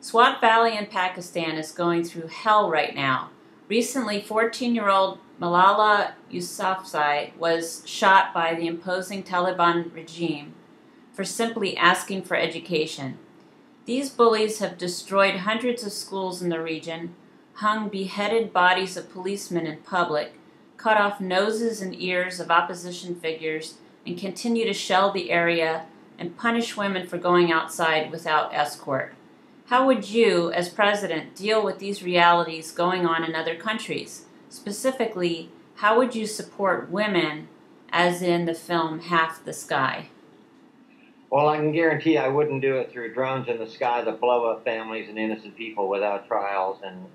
Swat Valley in Pakistan is going through hell right now. Recently, 14-year-old Malala Yousafzai was shot by the imposing Taliban regime for simply asking for education. These bullies have destroyed hundreds of schools in the region, hung beheaded bodies of policemen in public, cut off noses and ears of opposition figures, and continue to shell the area and punish women for going outside without escort. How would you, as president, deal with these realities going on in other countries? Specifically, how would you support women, as in the film Half the Sky? Well, I can guarantee I wouldn't do it through drones in the sky that blow up families and innocent people without trials. And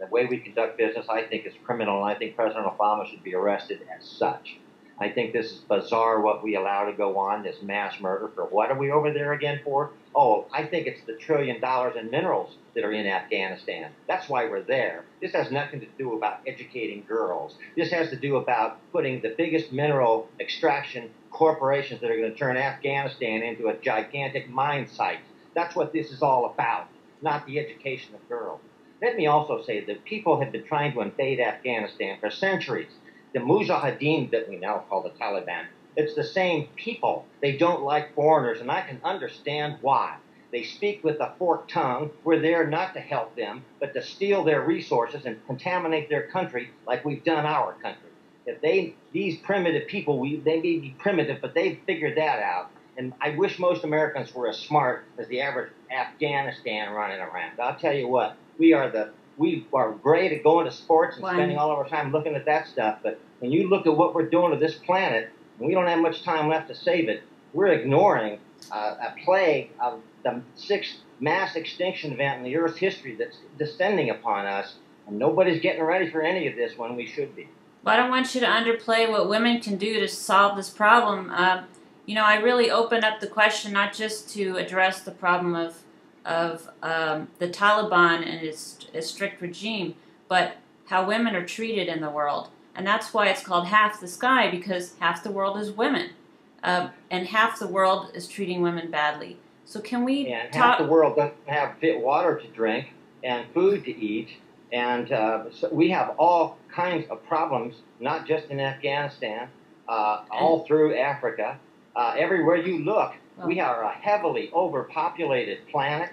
the way we conduct business, I think, is criminal, and I think President Obama should be arrested as such. I think this is bizarre what we allow to go on, this mass murder. For what are we over there again for? Oh, I think it's the $1 trillion in minerals that are in Afghanistan. That's why we're there. This has nothing to do about educating girls. This has to do about putting the biggest mineral extraction corporations that are going to turn Afghanistan into a gigantic mine site. That's what this is all about, not the education of girls. Let me also say that people have been trying to invade Afghanistan for centuries. The Mujahideen that we now call the Taliban, it's the same people. They don't like foreigners, and I can understand why. They speak with a forked tongue. We're there not to help them, but to steal their resources and contaminate their country like we've done our country. If these primitive people, they may be primitive, but they've figured that out. And I wish most Americans were as smart as the average Afghanistan running around. I'll tell you what, we are great at going to sports and spending all of our time looking at that stuff, but when you look at what we're doing to this planet, and we don't have much time left to save it, we're ignoring a plague of the 6th mass extinction event in the Earth's history that's descending upon us, and nobody's getting ready for any of this when we should be. Well, I don't want you to underplay what women can do to solve this problem. I really opened up the question not just to address the problem of the Taliban and its strict regime, but how women are treated in the world. And that's why it's called Half the Sky, because half the world is women. And half the world is treating women badly. So can we half the world doesn't have fit water to drink and food to eat. And so we have all kinds of problems, not just in Afghanistan, all through Africa. Everywhere you look, we are a heavily overpopulated planet.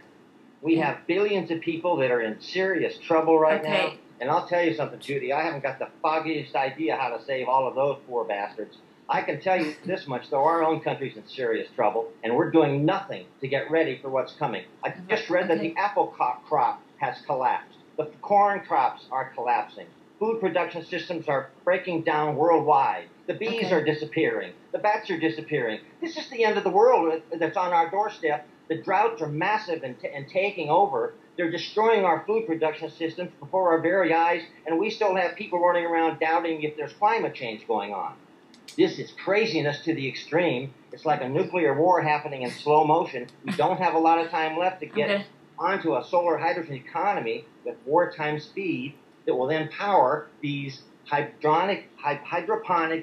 We have billions of people that are in serious trouble right now. And I'll tell you something, Judy, I haven't got the foggiest idea how to save all of those poor bastards. I can tell you this much, though, our own country's in serious trouble, and we're doing nothing to get ready for what's coming. I just read that the apple crop has collapsed. The corn crops are collapsing. Food production systems are breaking down worldwide. The bees are disappearing. The bats are disappearing. This is the end of the world that's on our doorstep. The droughts are massive and taking over. They're destroying our food production systems before our very eyes, and we still have people running around doubting if there's climate change going on. This is craziness to the extreme. It's like a nuclear war happening in slow motion. We don't have a lot of time left to get onto a solar hydrogen economy with wartime speed that will then power these hydroponic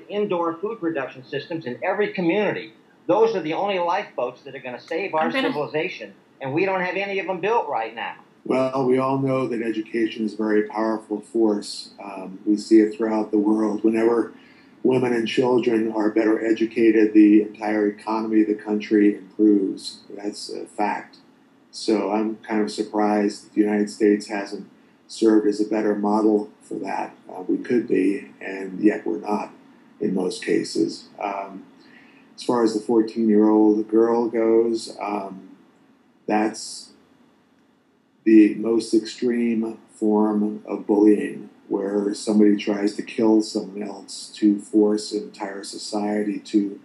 indoor food production systems in every community. Those are the only lifeboats that are going to save our civilization, and we don't have any of them built right now. Well, we all know that education is a very powerful force. We see it throughout the world. Whenever women and children are better educated, the entire economy of the country improves. That's a fact. So I'm kind of surprised that the United States hasn't served as a better model for that. We could be, and yet we're not in most cases. As far as the 14-year-old girl goes, that's the most extreme form of bullying, where somebody tries to kill someone else to force an entire society to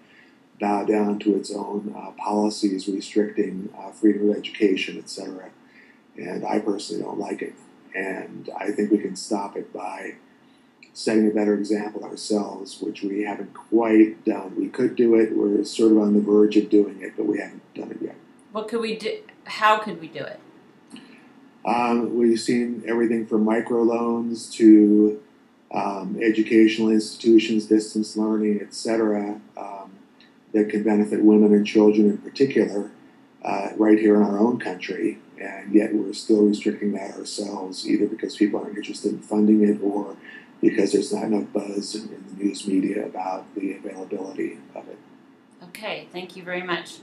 bow down to its own policies restricting freedom of education, etc. And I personally don't like it. And I think we can stop it by setting a better example ourselves, which we haven't quite done. We could do it. We're sort of on the verge of doing it, but we haven't done it yet. What could we do? How could we do it? We've seen everything from microloans to educational institutions, distance learning, etc., that can benefit women and children in particular right here in our own country. and yet we're still restricting that ourselves, either because people aren't interested in funding it or because there's not enough buzz in the news media about the availability of it. Okay, thank you very much.